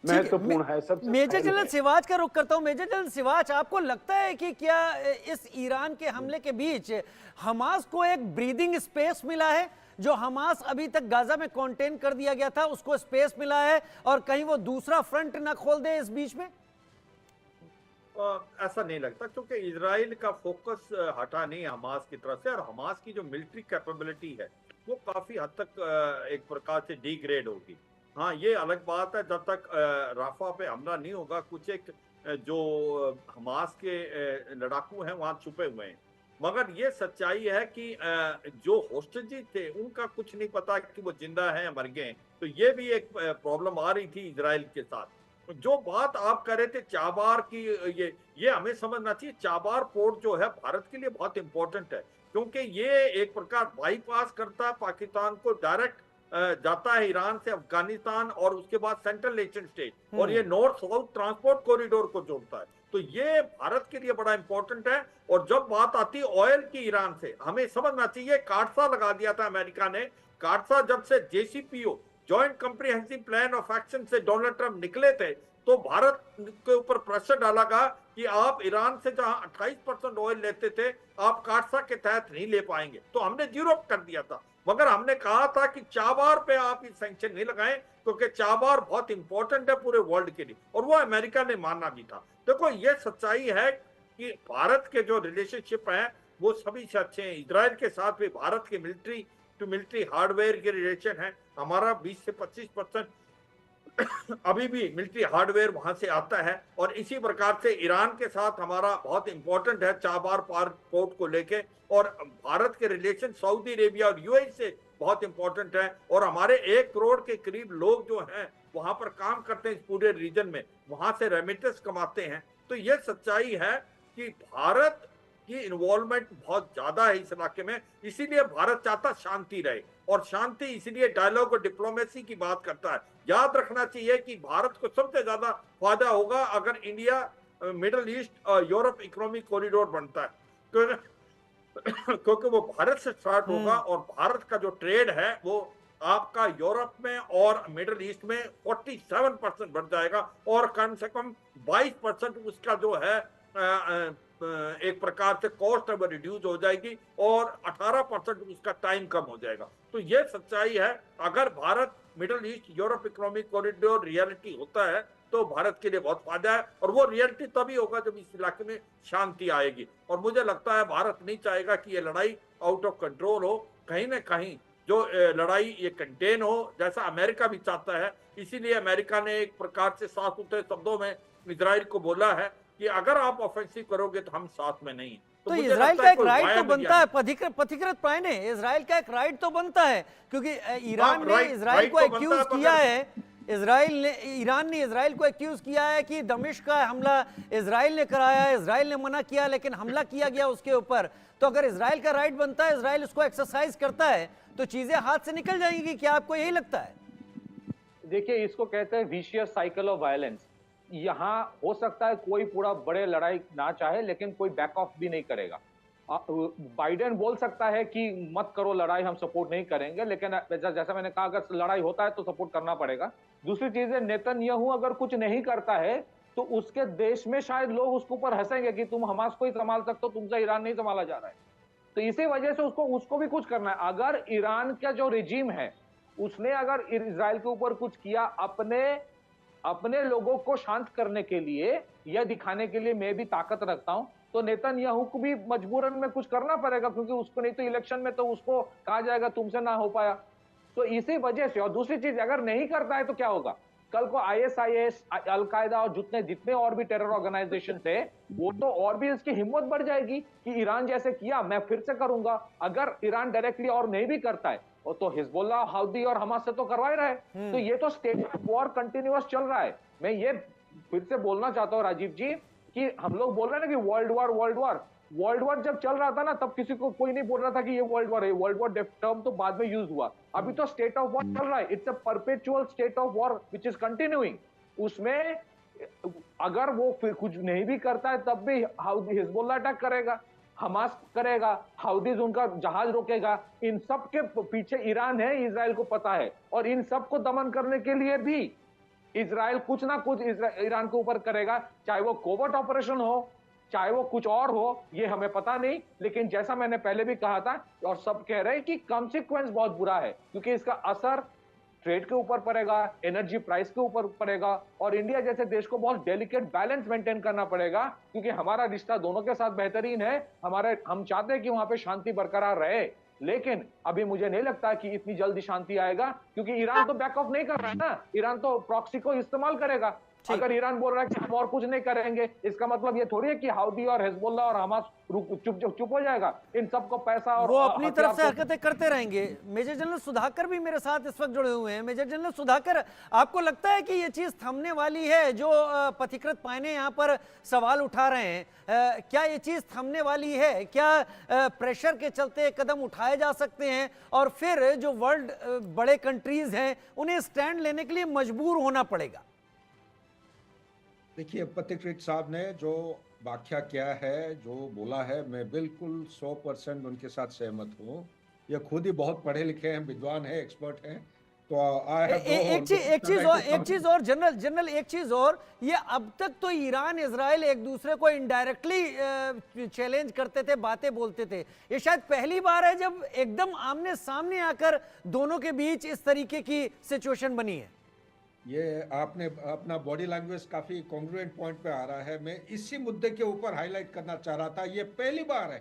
महत्वपूर्ण है। सबसे मेजर पहले जनरल सिवाच का रुख करता हूं। मेजर जनरल सिवाच, आपको लगता है कि क्या इस ईरान के हमले के बीच हमास को एक ब्रीदिंग स्पेस मिला है? जो हमास अभी तक गाजा में कंटेन कर दिया गया था उसको स्पेस मिला है और कहीं वो दूसरा फ्रंट ना खोल दे इस बीच में? ऐसा नहीं लगता, क्योंकि इजराइल का फोकस हटा नहीं हमास की तरफ से, और हमास की जो मिलिट्री कैपेबिलिटी है वो काफी हद तक एक प्रकार से डिग्रेड होगी। हाँ, ये अलग बात है, जब तक राफा पे हमला नहीं होगा, कुछ एक जो हमास के लड़ाकू हैं वहां छुपे हुए हैं। मगर ये सच्चाई है कि जो होस्टेजेस थे उनका कुछ नहीं पता कि वो जिंदा हैं या मर गए। तो ये भी एक प्रॉब्लम आ रही थी इजराइल के साथ। जो बात आप कर रहे थे चाबार की, ये हमें समझना चाहिए। चाबार पोर्ट जो है भारत के लिए बहुत इंपॉर्टेंट है, क्योंकि ये एक प्रकार बाईपास करता है पाकिस्तान को, डायरेक्ट जाता है ईरान से अफगानिस्तान और उसके बाद सेंट्रल एशियन स्टेट, और ये नॉर्थ साउथ ट्रांसपोर्ट कॉरिडोर को जोड़ता है। तो ये भारत के लिए बड़ा इंपॉर्टेंट है। और जब बात आती है ऑयल की ईरान से, हमें समझना चाहिए काटसा लगा दिया था अमेरिका ने। काटसा जब से JCPO, joint comprehensive plan of action से डोनाल्ड ट्रंप निकले थे, तो भारत के ऊपर प्रेशर डाला गया कि आप ईरान से जहां 28% ऑयल लेते थे, आप काटसा के तहत नहीं ले पाएंगे। तो हमने जीरो कर दिया था, मगर हमने कहा था कि चाबार पे आप ये सैंक्शन नहीं लगाएं, क्योंकि चाबार बहुत इंपॉर्टेंट है पूरे वर्ल्ड के लिए, और वो अमेरिका ने माना भी था। देखो, ये सच्चाई है कि भारत के जो रिलेशनशिप हैं वो सभी से अच्छे हैं। इजराइल के साथ भी भारत के मिलिट्री टू मिलिट्री हार्डवेयर के रिलेशन है। हमारा 20 से 25% अभी भी मिलिट्री हार्डवेयर वहां से आता है, और इसी प्रकार से ईरान के साथ हमारा बहुत इंपॉर्टेंट है चाबार पोर्ट को लेके। और भारत के रिलेशन सऊदी अरेबिया और UAE से बहुत इंपॉर्टेंट है, और हमारे 1 करोड़ के करीब लोग जो हैं वहां पर काम करते हैं इस पूरे रीजन में, वहां से रेमिटेंस कमाते हैं। तो ये सच्चाई है कि भारत की इन्वॉल्वमेंट बहुत ज्यादा है इस इलाके में। इसीलिए भारत चाहता शांति रहे, और शांति इसलिए डायलॉग और डिप्लोमेसी की बात करता है। याद रखना चाहिए कि भारत को सबसे ज्यादा फायदा होगा अगर इंडिया मिडल ईस्ट और यूरोप इकोनॉमिक कॉरिडोर बनता है, क्योंकि वो भारत से स्टार्ट होगा, और भारत का जो ट्रेड है वो आपका यूरोप में और मिडल ईस्ट में 47% बढ़ जाएगा, और कम से कम 22% उसका जो है एक प्रकार से कॉस्ट अब रिड्यूस हो जाएगी, और 18% उसका टाइम कम हो जाएगा। तो ये सच्चाई है। अगर Bharat middle east Europe economic corridor reality होता है तो भारत के लिए बहुत फायदा है, और वो रियलिटी तभी होगा जब इस इलाके में शांति आएगी। और मुझे लगता है भारत नहीं चाहेगा कि ये लड़ाई आउट ऑफ कंट्रोल हो, कहीं ना कहीं जो लड़ाई ये कंटेन हो, जैसा अमेरिका भी चाहता है। इसीलिए अमेरिका ने एक प्रकार से साफ सुथरे शब्दों में इजराइल को बोला है कि अगर आप ऑफेंसिव करोगे तो हम साथ में नहीं। तो इजराइल का एक राइट तो बनता है, पथिकृत प्राय ने इजराइल का एक राइट तो बनता है, क्योंकि ईरान ने इजराइल को एक्यूज किया है, ईरान ने इजराइल को एक्यूज किया है कि दमिश्क का हमला इजराइल ने कराया है, इजराइल ने मना किया, लेकिन हमला किया गया उसके ऊपर। तो अगर इजराइल का राइट बनता है, इजराइल उसको एक्सरसाइज करता है, तो चीजें हाथ से निकल जाएंगी। क्या आपको यही लगता है? देखिए, इसको कहते हैं विशियस साइकिल ऑफ वायलेंस। यहाँ हो सकता है कोई पूरा बड़े लड़ाई ना चाहे, लेकिन कोई बैक ऑफ भी नहीं करेगा। बाइडेन बोल सकता है कि मत करो लड़ाई, हम सपोर्ट नहीं करेंगे, लेकिन जैसा मैंने कहा, अगर लड़ाई होता है तो सपोर्ट करना पड़ेगा। दूसरी चीज है, नेतन्याहू अगर कुछ नहीं करता है तो उसके देश में शायद लोग उसके ऊपर हंसेंगे कि तुम हमास को ही संभाल सकते हो, तुमसे ईरान नहीं संभाला जा रहा है। तो इसी वजह से उसको भी कुछ करना है। अगर ईरान का जो रिजीम है उसने अगर इजराइल के ऊपर कुछ किया अपने लोगों को शांत करने के लिए, यह दिखाने के लिए मैं भी ताकत रखता हूं, तो नेतन्याहू को भी मजबूरन में कुछ करना पड़ेगा, क्योंकि उसको नहीं तो इलेक्शन में तो उसको कहा जाएगा तुमसे ना हो पाया। तो इसी वजह से। और दूसरी चीज, अगर नहीं करता है तो क्या होगा? कल को ISIS, अलकायदा और जितने और भी टेरर ऑर्गेनाइजेशन थे, वो तो और भी इसकी हिम्मत बढ़ जाएगी कि ईरान जैसे किया मैं फिर से करूंगा। अगर ईरान डायरेक्टली और नहीं भी करता है तो हिजबुल्ला, हाउदी और हमास से तो करवा ही रहा है। तो ये तो स्टेट ऑफ वॉर कंटिन्यूअस चल रहा है। मैं ये फिर से बोलना चाहता हूं राजीव जी कि हम लोग बोल रहे हैं ना कि वर्ल्ड वॉर जब चल रहा था ना, तब किसी को कोई नहीं बोल रहा था कि ये वर्ल्ड वॉर है। वर्ल्ड वॉर टर्म तो बाद में यूज हुआ। अभी तो स्टेट ऑफ वॉर चल रहा है। It's a perpetual state of war which is continuing. उसमें अगर वो फिर कुछ नहीं भी करता है तब भी हिजबुल्ला अटैक करेगा, हमास करेगा, हाउदीज उनका जहाज रोकेगा। इन सब के पीछे ईरान है, इजराइल को पता है। और इन सब को दमन करने के लिए भी इजराइल कुछ ना कुछ ईरान के ऊपर करेगा, चाहे वो कोवर्ट ऑपरेशन हो, चाहे वो कुछ और हो, ये हमें पता नहीं। लेकिन जैसा मैंने पहले भी कहा था और सब कह रहे हैं कि कॉन्सिक्वेंस बहुत बुरा है, क्योंकि इसका असर ट्रेड के ऊपर पड़ेगा, एनर्जी प्राइस के ऊपर पड़ेगा, और इंडिया जैसे देश को बहुत डेलिकेट बैलेंस मेंटेन करना पड़ेगा, क्योंकि हमारा रिश्ता दोनों के साथ बेहतरीन है। हम चाहते हैं कि वहां पे शांति बरकरार रहे, लेकिन अभी मुझे नहीं लगता कि इतनी जल्दी शांति आएगा, क्योंकि ईरान तो बैक ऑफ नहीं कर रहा है ना, ईरान तो प्रॉक्सी को इस्तेमाल करेगा। अगर ईरान बोल रहा है कि हम और कुछ नहीं करेंगे, इसका मतलब ये थोड़ी है कि हाउदी और हिजबुल्लाह और हमास चुप हो जाएगा। इन सबको पैसा और वो अपनी तरफ से हरकतें करते रहेंगे। मेजर जनरल सुधाकर भी मेरे साथ इस वक्त जुड़े हुए हैं। मेजर जनरल सुधाकर, आपको लगता है कि ये चीज थमने वाली है? जो पथिकृत पायने यहाँ पर सवाल उठा रहे हैं, क्या ये चीज थमने वाली है? क्या प्रेशर के चलते कदम उठाए जा सकते हैं और फिर जो वर्ल्ड बड़े कंट्रीज हैं उन्हें स्टैंड लेने के लिए मजबूर होना पड़ेगा? देखिए, पथिकृत साहब ने जो व्याख्या किया है, जो बोला है, मैं बिल्कुल 100% उनके साथ सहमत हूँ। ये खुद ही बहुत पढ़े लिखे हैं, विद्वान हैं, एक्सपर्ट हैं। तो एक चीज और जनरल एक चीज और, ये अब तक तो ईरान इजराइल एक दूसरे को इनडायरेक्टली चैलेंज करते थे, बातें बोलते थे। ये शायद पहली बार है जब एकदम आमने सामने आकर दोनों के बीच इस तरीके की सिचुएशन बनी है। ये आपने अपना बॉडी लैंग्वेज काफी कॉन्ग्रुएंट पॉइंट पे आ रहा है। मैं इसी मुद्दे के ऊपर हाईलाइट करना चाह रहा था। ये पहली बार है।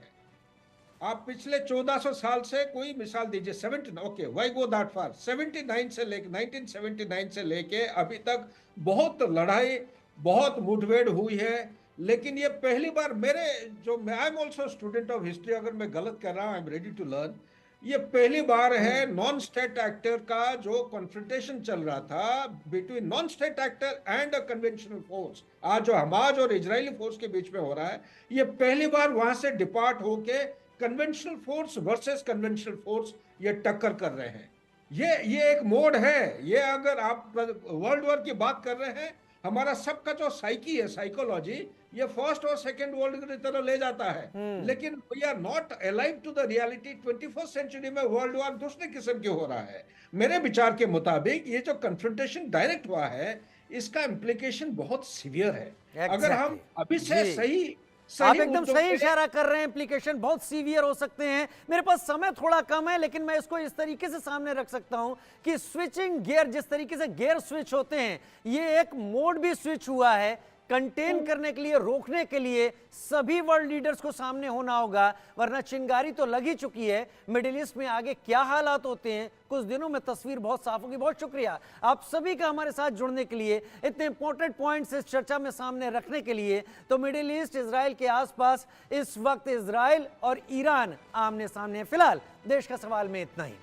आप पिछले 1400 साल से कोई मिसाल दीजिए, 70 okay why go that far, 79 से लेके 1979 से लेके अभी तक बहुत लड़ाई, बहुत मुठभेड़ हुई है। लेकिन ये पहली बार I am also student of history, अगर मैं गलत कर रहा हूं I am ready to learn. ये पहली बार है नॉन स्टेट एक्टर का जो कॉन्फ्रंटेशन चल रहा था between non state actor and a conventional force, आज जो हमास और इजरायली फोर्स के बीच में हो रहा है, ये पहली बार वहां से डिपार्ट होके conventional force versus conventional force ये टक्कर कर रहे हैं। ये एक मोड है। ये अगर आप वर्ल्ड वॉर की बात कर रहे हैं, हमारा सबका जो साइकी है, साइकोलॉजी, ये फर्स्ट और सेकंड वर्ल्ड की तरह ले जाता है। लेकिन we are not alive to the reality. 21st century में वर्ल्ड वॉर दूसरे किस्म के हो रहा है। मेरे विचार के मुताबिक ये जो कन्फ्रंटेशन डायरेक्ट हुआ है, इसका इम्प्लीकेशन बहुत सीवियर है। अगर हम अभी से आप एकदम सही इशारा कर रहे हैं, एप्लीकेशन बहुत सीवियर हो सकते हैं। मेरे पास समय थोड़ा कम है, लेकिन मैं इसको इस तरीके से सामने रख सकता हूं कि स्विचिंग गियर, जिस तरीके से गियर स्विच होते हैं, ये एक मोड भी स्विच हुआ है। कंटेन करने के लिए, रोकने के लिए सभी वर्ल्ड लीडर्स को सामने होना होगा, वरना चिंगारी तो लग ही चुकी है। मिडिल ईस्ट में आगे क्या हालात होते हैं, कुछ दिनों में तस्वीर बहुत साफ होगी। बहुत शुक्रिया आप सभी का हमारे साथ जुड़ने के लिए, इतने इंपॉर्टेंट पॉइंट्स इस चर्चा में सामने रखने के लिए। तो मिडिल ईस्ट, इजराइल के आसपास इस वक्त इजराइल और ईरान आमने सामने। फिलहाल देश का सवाल में इतना ही।